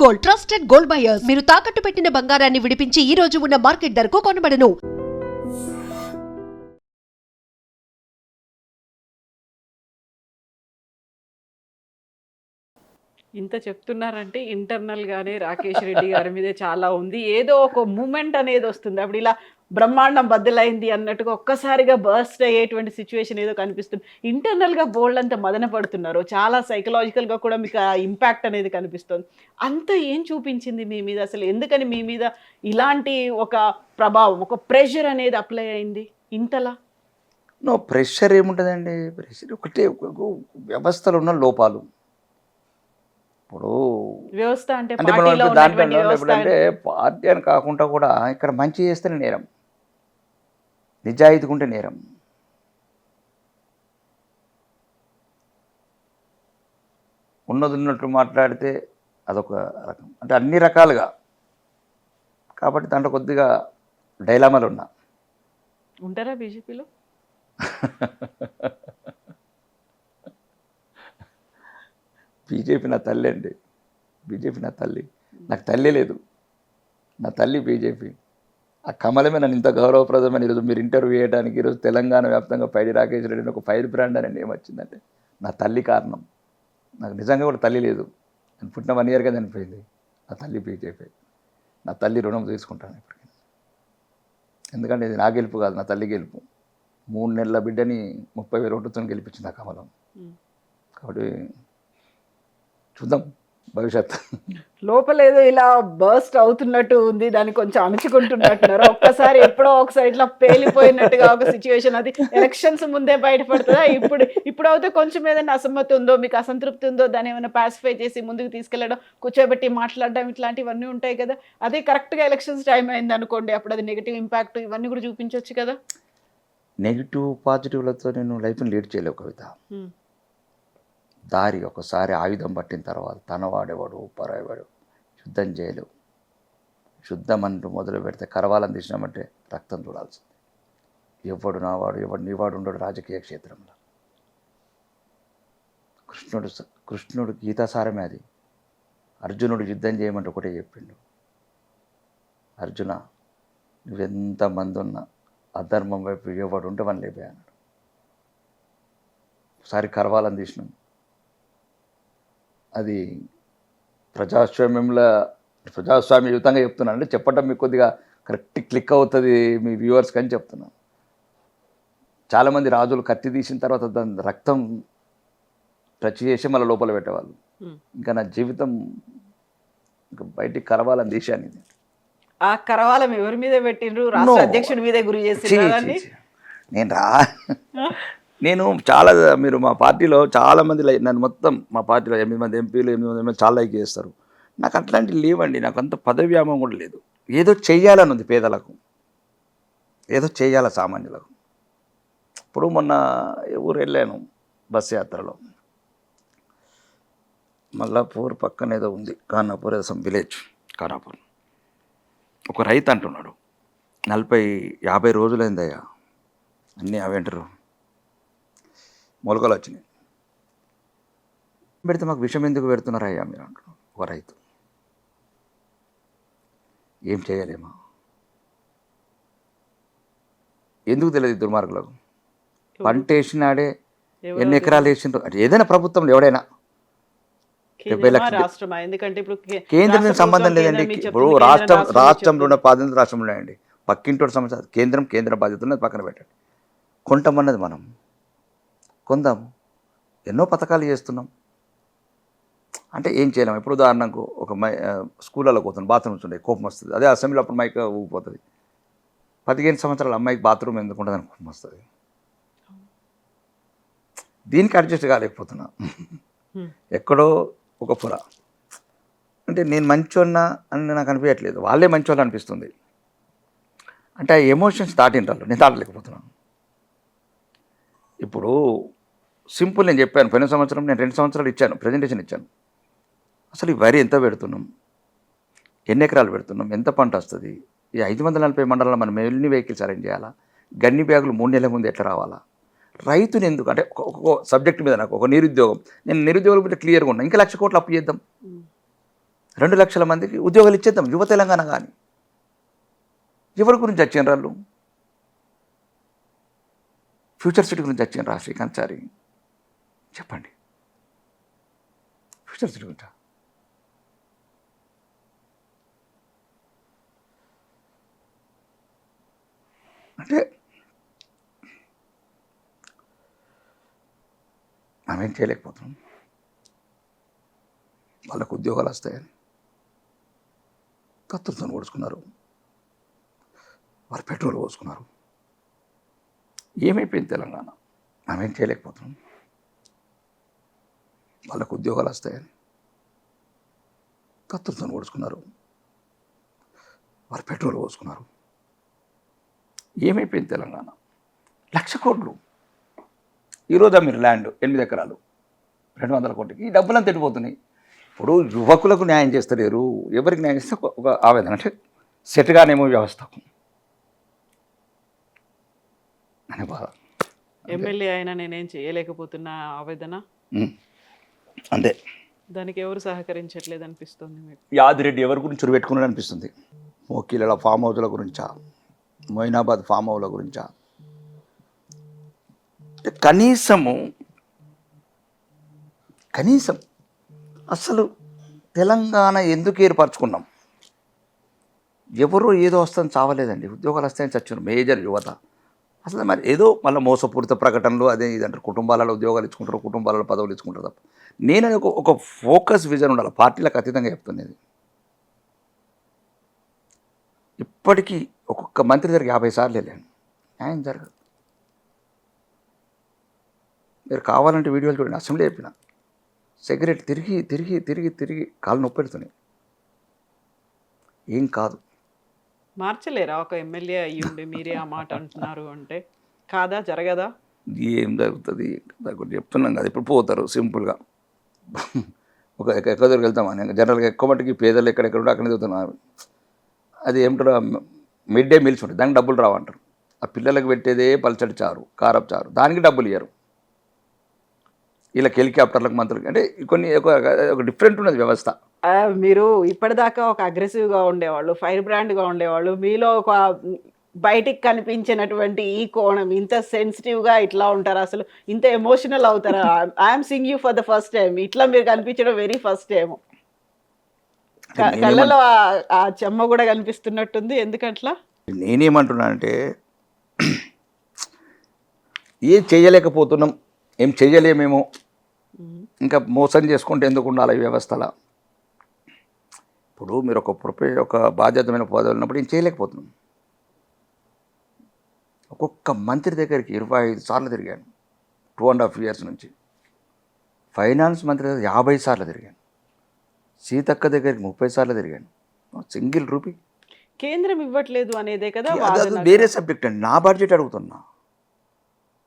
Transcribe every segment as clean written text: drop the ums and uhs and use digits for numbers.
Gold, trusted gold buyers. మీరు తాకట్టు పెట్టిన బంగారాన్ని విడిపించి ఈ రోజు ఉన్న మార్కెట్ ధరకు కొనబడను. ఇంత చెప్తున్నారంటే ఇంటర్నల్‌గానే రాకేష్ రెడ్డి గారి మీదే చాలా ఉంది. ఏదో ఒక మూమెంట్ అనేది వస్తుంది. అప్పుడు ఇలా బ్రహ్మాండం బద్దలైంది అన్నట్టుగా ఒక్కసారిగా బర్స్ట్ అయ్యేటువంటి సిట్యుయేషన్ ఏదో కనిపిస్తుంది. ఇంటర్నల్‌గా బోలెడంత మదన పడుతున్నారు. చాలా సైకలాజికల్‌గా కూడా మీకు ఆ ఇంపాక్ట్ అనేది కనిపిస్తుంది. అంత ఏం చూపించింది మీ మీద? అసలు ఎందుకని మీ మీద ఇలాంటి ఒక ప్రభావం, ఒక ప్రెషర్ అనేది అప్లై అయింది ఇంతలా? ప్రెషర్ ఏముంటుందండి? ప్రెషర్ ఒకటే వ్యవస్థలో ఉన్న లోపాలు. ఇప్పుడు వ్యవస్థ అంటే అంటే మనం పార్టీలో ఇప్పుడు దాంట్లో ఉన్నటువంటి వ్యవస్థ ఎప్పుడంటే పార్టీ అని కాకుండా కూడా ఇక్కడ మంచి చేస్తేనే నేరం, నిజాయితీగా ఉంటే నేరం. ఉన్నది ఉన్నట్టు మాట్లాడితే అదొక రకం, అంటే అన్ని రకాలుగా. కాబట్టి దాంట్లో కొద్దిగా డైలామాలు ఉన్నా. ఉంటారా బీజేపీలో? బీజేపీ నా తల్లి అండి. బీజేపీ నా తల్లి. నాకు తల్లి లేదు, నా తల్లి బీజేపీ. ఆ కమలమే నన్ను ఇంత గౌరవప్రదమైన ఈరోజు మీరు ఇంటర్వ్యూ చేయడానికి ఈరోజు తెలంగాణ వ్యాప్తంగా పైడి రాకేష్ రెడ్డిని ఒక ఫైర్ బ్రాండ్ అని ఏమొచ్చిందంటే నా తల్లి కారణం. నాకు నిజంగా కూడా తల్లి లేదు. నేను పుట్టిన 1 ఇయర్గా చనిపోయింది. నా తల్లి బీజేపీ. నా తల్లి రుణం తీసుకుంటాను ఇప్పటికీ. ఎందుకంటే ఇది నా గెలుపు కాదు, నా తల్లి గెలుపు. 3 నెలల బిడ్డని 30,000 ఓటుతో గెలిపించింది ఆ కమలం. కాబట్టి చూద్దాం భవిష్యత్తు. లోపలేదో ఇలా బర్స్ట్ అవుతున్నట్టు ఉంది, దాన్ని కొంచెం అణుచుకుంటున్నట్టున్నారు. ఒక్కసారి ఎప్పుడో ఒకసారి ఇట్లా పేలిపోయినట్టుగా ఒక సిచ్యువేషన్. అది ఎలక్షన్స్ ముందే బయటపడుతుందా? ఇప్పుడు అయితే కొంచెం ఏదైనా అసమ్మతి ఉందో, మీకు అసంతృప్తి ఉందో, దాన్ని ఏమైనా పాసిఫై చేసి ముందుకు తీసుకెళ్లడం, కూర్చోబెట్టి మాట్లాడడం, ఇట్లాంటివన్నీ ఉంటాయి కదా. అదే కరెక్ట్గా ఎలక్షన్స్ టైం అయింది అనుకోండి, అప్పుడు అది నెగిటివ్ ఇంపాక్ట్ ఇవన్నీ కూడా చూపించవచ్చు కదా. నెగిటివ్ పాజిటివ్లతో నేను లైఫ్ని లీడ్ చేయలేవు కవిత. దారి ఒకసారి ఆయుధం పట్టిన తర్వాత తనవాడేవాడు పరాయవాడు యుద్ధం చేయలేవు. శుద్ధం అంటూ మొదలు పెడితే కరవాలని తీసినామంటే రక్తం చూడాల్సింది. ఎవడు నావాడు ఎవడు నీవాడు ఉండడు రాజకీయ క్షేత్రంలో. కృష్ణుడు గీతాసారమే అది. అర్జునుడు యుద్ధం చేయమంటే ఒకటే చెప్పిండు, అర్జున నువ్వెంతమంది ఉన్నా అధర్మం వైపు ఎవడు ఉంటే వన్ లేపే అన్నాడు. ఒకసారి కరవాలని తీసినాం. అది ప్రజాస్వామ్యయుతంగా చెప్తున్నాను, అంటే చెప్పటం మీకు కొద్దిగా కరెక్ట్ క్లిక్ అవుతుంది మీ వ్యూవర్స్కి అని చెప్తున్నాను. చాలామంది రాజులు కత్తి తీసిన తర్వాత దాని రక్తం టచ్ చేసి మళ్ళీ లోపల పెట్టేవాళ్ళు. ఇంకా నా జీవితం ఇంకా బయటికి కరవాలని తీశాను. ఇది ఆ కరవాలం ఎవరి మీద పెట్టిండ్రు? రాష్ట్ర అధ్యక్షుడి మీదే గురి చేసి నేను చాలా మీరు మా పార్టీలో చాలామంది నన్ను మొత్తం మా పార్టీలో 8 మంది ఎంపీలు 8 మంది ఎంపీలు చాలా లైక్ చేస్తారు. నాకు అట్లాంటివి లేవండి. నాకు అంత పదవ్యామం కూడా లేదు. ఏదో చెయ్యాలని ఉంది పేదలకు, ఏదో చెయ్యాల సామాన్యులకు. ఇప్పుడు మొన్న ఊరు వెళ్ళాను బస్సు యాత్రలో. మల్లాపూర్ పక్కన ఏదో ఉంది, ఖానాపూర్ ఏదో సమ్ విలేజ్, ఖానాపూర్. ఒక రైతు అంటున్నాడు, 40-50 రోజులైందయ్యా అన్నీ అవేంటారు మొలకలు వచ్చినాయి, పెడితే మాకు విషం ఎందుకు పెడుతున్నారా అయ్యా మీరు అంటున్నాడు ఒక రైతు. ఏం చేయలేమా? ఎందుకు తెలియదు దుర్మార్గులకు? పంట వేసినాడే ఎన్ని ఎకరాలు వేసిండ్రు. ఏదైనా ప్రభుత్వంలో ఎవడైనా 70 లక్షలు కేంద్రం సంబంధం లేదండి. ఇప్పుడు రాష్ట్రంలో ఉన్న 18 రాష్ట్రంలో ఉన్నాయండి. పక్కింటోటి సమస్య కేంద్ర బాధ్యత ఉన్నది పక్కన పెట్టండి. కొంటామన్నది మనం కొందాం. ఎన్నో పథకాలు చేస్తున్నాం, అంటే ఏం చేయలేము. ఇప్పుడు ఉదాహరణకు ఒక స్కూళ్ళలో పోతుంది, బాత్రూమ్స్ ఉంటాయి, కోపం వస్తుంది. అదే అసెంబ్లీలో అప్పుడు మైక్ ఊగిపోతుంది. 15 సంవత్సరాల అమ్మాయికి బాత్రూమ్ ఎందుకు ఉంటుందని కోపం వస్తుంది. దీనికి అడ్జస్ట్ కాలేకపోతున్నా. ఎక్కడో ఒక పొర. అంటే నేను మంచోన్నా అని నాకు అనిపించట్లేదు, వాళ్ళే మంచోళ్ళు అనిపిస్తుంది. అంటే ఆ ఎమోషన్స్ దాటింటారు, నేను దాటలేకపోతున్నాను. ఇప్పుడు సింపుల్ నేను చెప్పాను, పోయిన సంవత్సరం నేను 2 సంవత్సరాలు ఇచ్చాను, ప్రజెంటేషన్ ఇచ్చాను. అసలు ఈ వరి ఎంత పెడుతున్నాం, ఎన్ని ఎకరాలు పెడుతున్నాం, ఎంత పంట వస్తుంది, ఈ 540 మండలాల్లో మనం ఎన్ని వెహికల్స్ అరేంజ్ చేయాలా, గన్ని బ్యాగులు 3 నెలల ముందు ఎట్లా రావాలా, రైతుని ఎందుకు అంటే ఒక్కొక్క సబ్జెక్ట్ మీద నాకు ఒక నిరుద్యోగం, నేను నిరుద్యోగుల మీద క్లియర్గా ఉన్నా, ఇంకా 1,00,000 కోట్లు అప్పు చేద్దాం. 2 లక్షల మందికి ఉద్యోగాలు ఇచ్చేద్దాం, యువ తెలంగాణ. కానీ ఎవరి గురించి వచ్చిన వాళ్ళు? ఫ్యూచర్ సిటీ గురించి వచ్చిన శ్రీకాంత్ చారి చెప్పండి. ఫ్యూచర్ సిటీ గురించి అంటే మనమేం చేయలేకపోతున్నాం. వాళ్ళకు ఉద్యోగాలు వస్తాయని కత్తులతో ఓడుచుకున్నారు, వారు పెట్రోల్ పోసుకున్నారు. ఏమైపోయింది తెలంగాణ? మనమేం చేయలేకపోతున్నాం. వాళ్ళకు ఉద్యోగాలు వస్తాయని కత్తులతో ఓడుచుకున్నారు, వారు పెట్రోల్ పోసుకున్నారు. ఏమైపోయింది తెలంగాణ? 1,00,000 కోట్లు. ఈరోజు మీరు ల్యాండ్ 8 ఎకరాలు 200 కోట్లకి, ఈ డబ్బులంతా తిరిగిపోతున్నాయి. ఇప్పుడు యువకులకు న్యాయం చేస్తలేరు. ఎవరికి న్యాయం చేస్తే ఒక ఆవేదన, అంటే సెట్గానేమో వ్యవస్థకు అనే బాధ. ఎమ్మెల్యే అయినా నేనేం చేయలేకపోతున్నా ఆవేదన. అంతే. దానికి ఎవరు సహకరించట్లేదు అనిపిస్తుంది మీకు? యాదిరెడ్డి ఎవరి గురించి పెట్టుకున్నాడు అనిపిస్తుంది. మోకీల ఫామ్ హౌస్ల గురించా, మొయినాబాద్ ఫామ్ హౌస్ల గురించా? కనీసం అసలు తెలంగాణ ఎందుకు ఏర్పరచుకున్నాం? ఎవరో ఏదో వస్తుందని చావలేదండి, ఉద్యోగాలు వస్తాయని చచ్చారు మేజర్ యువత. అసలు మరి ఏదో మళ్ళీ మోసపూరిత ప్రకటనలు అదే ఇదంటారు, కుటుంబాలలో ఉద్యోగాలు ఇచ్చుకుంటారు, కుటుంబాలలో పదవులు ఇచ్చుకుంటారు తప్ప. నేను ఒక ఫోకస్ విజన్ ఉండాలి, పార్టీలకు అతీతంగా చెప్తున్నది. ఇప్పటికీ ఒక్కొక్క మంత్రి దగ్గర 50 సార్లు వెళ్ళాను, న్యాయం జరగదు. మీరు కావాలంటే వీడియోలు చూడండి, అసెంబ్లీ చెప్పిన సిగరెట్ తిరిగి తిరిగి తిరిగి తిరిగి కాళ్ళు నొప్పి పెడుతున్నాయి. ఏం కాదు. మార్చలేరా? ఒక ఎమ్మెల్యే అయ్యుండి మీరే ఆ మాట అంటున్నారు అంటే కాదా, జరగదా? ఏం జరుగుతుంది? చెప్తున్నాం కదా, ఇప్పుడు పోతారు సింపుల్గా. ఒక ఎక్కడ దగ్గరికి వెళ్తామని జనరల్గా ఎక్కువ మట్టుకి పేదలు ఎక్కడెక్కడ ఉంటే అక్కడ చదువుతున్నారు. అది ఏమిటారు, మిడ్ డే మీల్స్ ఉంటాయి, దానికి డబ్బులు రావంటారు. ఆ పిల్లలకు పెట్టేదే పల్చడి చారు, కారపు చారు, దానికి డబ్బులు ఇయ్యరు. వీళ్ళకి హెలికాప్టర్లకు మంత్రులకి, అంటే కొన్ని ఒక డిఫరెంట్ ఉన్నది వ్యవస్థ. మీరు ఇప్పటిదాకా ఒక అగ్రెసివ్గా ఉండేవాళ్ళు, ఫైర్ బ్రాండ్గా ఉండేవాళ్ళు, మీలో ఒక బయటికి కనిపించినటువంటి ఈ కోణం ఇంత సెన్సిటివ్గా ఇట్లా ఉంటారా? అసలు ఇంత ఎమోషనల్ అవుతారా? I'm Singh you for the first time. ఇట్లా మీరు కనిపించడం వెరీ ఫస్ట్ టైం. కళ్ళలో ఆ చెమ్మ కూడా కనిపిస్తున్నట్టుంది. ఎందుకట్లా? నేనేమంటున్నానంటే ఏం చేయలేకపోతున్నాం, ఏం చేయలేమేమో, ఇంకా మోసం చేసుకుంటే ఎందుకు ఉండాలి ఈ వ్యవస్థలో? ఇప్పుడు మీరు ఒక బాధ్యతమైన పదవి ఉన్నప్పుడు ఏం చేయలేకపోతున్నాం. ఒక్కొక్క మంత్రి దగ్గరికి 25 సార్లు తిరిగాను 2.5 years నుంచి. ఫైనాన్స్ మంత్రి దగ్గర 50 సార్లు తిరిగాను. సీతక్క దగ్గరికి 30 సార్లు తిరిగాను. సింగిల్ రూపీ కేంద్రం ఇవ్వట్లేదు అనేదే కదా అది వాదన. వేరే సబ్జెక్ట్ అండి. నా బడ్జెట్ అడుగుతున్నా.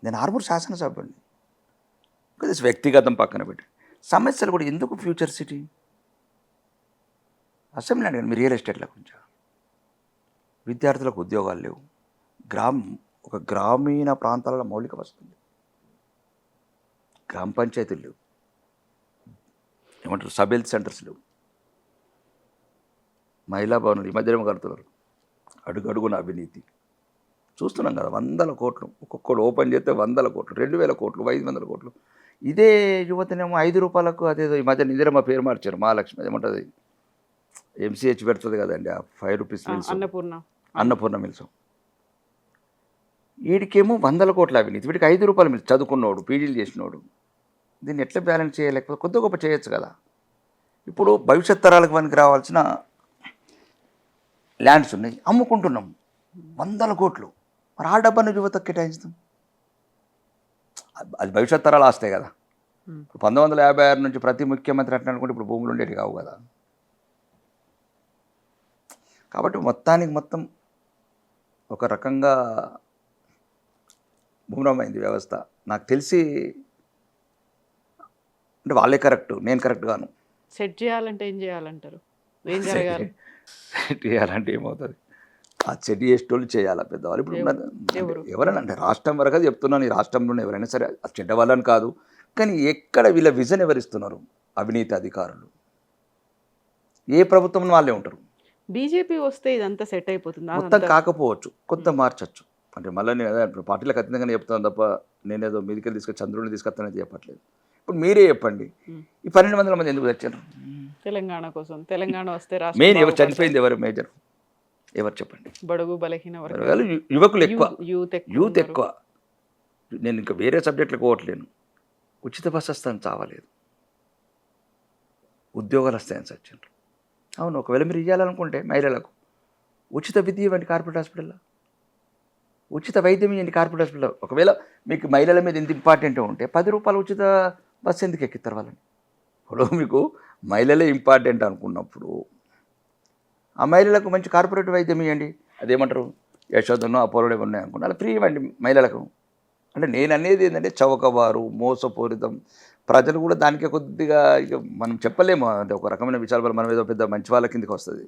నేను ఆర్మూర్ శాసనసభ్యుడిని. వ్యక్తిగతం పక్కన పెట్టి సమస్యలు కూడా ఎందుకు ఫ్యూచర్ సిటీ అసెంబ్లీ అడిగాను. మీ రియల్ ఎస్టేట్ల గురించి, విద్యార్థులకు ఉద్యోగాలు లేవు, ఒక గ్రామీణ ప్రాంతాలలో మౌలిక వస్తుంది, గ్రామ పంచాయతీలు లేవు, ఏమంటారు సబ్ హెల్త్ సెంటర్స్ లేవు, మహిళా భవనాలు ఈ మధ్యలో కడుతున్నారు. అడుగడుగున అవినీతి చూస్తున్నాం కదా. 100 కోట్లు ఒక్కొక్కడు ఓపెన్ చేస్తే 100 కోట్లు, 2,000 కోట్లు, 500 కోట్లు. ఇదే యువతనేమో 5 రూపాయలకు అదేదో ఈ మధ్య నిద్రమ్మ పేరు మార్చారు, మహాలక్ష్మి ఏమంటుంది, MCH పెడుతుంది కదండి, ఆ 5 రూపీస్ మిల్స్, అన్నపూర్ణ మిల్స్. వీడికేమో 100 కోట్ల అవినీతి, వీడికి 5 రూపాయల మిల్స్. చదువుకున్నోడు, పీజీలు చేసినోడు, దీన్ని ఎట్లా బ్యాలెన్స్ చేయలేకపోతే కొద్ది గొప్ప చేయొచ్చు కదా. ఇప్పుడు భవిష్యత్ తరాలకు పనికి రావాల్సిన ల్యాండ్స్ ఉన్నాయి, అమ్ముకుంటున్నాం 100 కోట్లు. మరి ఆ డబ్బాను యువతకు కేటాయిస్తాం, అది భవిష్యత్ తరాలు ఆస్తాయి కదా. ఇప్పుడు 1956 నుంచి ప్రతి ముఖ్యమంత్రి అట్లా అనుకుంటే ఇప్పుడు భూములు ఉండేవి కావు కదా. కాబట్టి మొత్తం ఒక రకంగా భూమ్రమైంది వ్యవస్థ. నాకు తెలిసి అంటే వాళ్ళే కరెక్ట్, నేను కరెక్ట్ గాను. సెట్ చేయాలంటే ఏం చేయాలంటారు? ఏం జరగాలి? సెట్ చేయాలంటే ఏమవుతుంది, ఆ సెట్ చేసేటోళ్ళు చేయాలా పెద్దవాళ్ళు. ఇప్పుడు ఎవరైనా అంటే రాష్ట్రం వరకు అది చెప్తున్నాను, ఈ రాష్ట్రంలోనే ఎవరైనా సరే చెడ్డ వాళ్ళని కాదు, కానీ ఎక్కడ వీళ్ళ విజన్ ఎవరిస్తున్నారు? అవినీతి అధికారులు. ఏ ప్రభుత్వంలో వాళ్ళే ఉంటారు. బీజేపీ వస్తే ఇదంతా సెట్ అయిపోతుంది మొత్తం కాకపోవచ్చు, కొంత మార్చచ్చు. అంటే మళ్ళీ నేను అదే అంటున్నా, పార్టీలకు అతీతంగానే చెప్తాను తప్ప నేనేదో మీదికెళ్ళి తీసుకొచ్చి చంద్రుడిని తీసుకొస్తానని చెప్పట్లేదు. ఇప్పుడు మీరే చెప్పండి, ఈ 1200 మంది ఎందుకు వచ్చారు? తెలంగాణ కోసం. తెలంగాణ వస్తే మెయిన్ ఎవరు రాష్ట్రం చనిపోయింది, ఎవరు మేజర్ ఎవరు చెప్పండి? బడుగు బలహీన వర్గాలు, యువకులు ఎక్కువ, యూత్ ఎక్కువ. ఎక్కువ. నేను ఇంకా వేరే సబ్జెక్టులకు పోవట్లేను. ఉచిత బస్సు వస్తాను చావలేదు, ఉద్యోగాలు వస్తాయని సచ్చిండ్రు. అవును, ఒకవేళ మీరు ఇవ్వాలనుకుంటే మహిళలకు ఉచిత విద్య ఇవ్వండి కార్పొరేట్ హాస్పిటల్లో, ఉచిత వైద్యం ఇవ్వండి కార్పొరేట్ హాస్పిటల్లో. ఒకవేళ మీకు మహిళల మీద ఎంత ఇంపార్టెంట్ ఉంటే 10 రూపాయలు ఉచిత బస్సు ఎందుకు ఎక్కిస్తారు వాళ్ళని? ఇప్పుడు మీకు మహిళలే ఇంపార్టెంట్ అనుకున్నప్పుడు ఆ మహిళలకు మంచి కార్పొరేట్ వైద్యం ఇవ్వండి. అదేమంటారు, యశోదనో అపోలో ఉన్నాయి అనుకున్నా అలా ఫ్రీ ఇవ్వండి మహిళలకు. అంటే నేను అనేది ఏంటంటే చౌకబారు, మోసపూరితం, ప్రజలు కూడా దానికే కొద్దిగా ఇక మనం చెప్పలేము. అంటే ఒక రకమైన విచారాలు మనం ఏదో పెద్ద మంచి వాళ్ళ కిందకి వస్తుంది.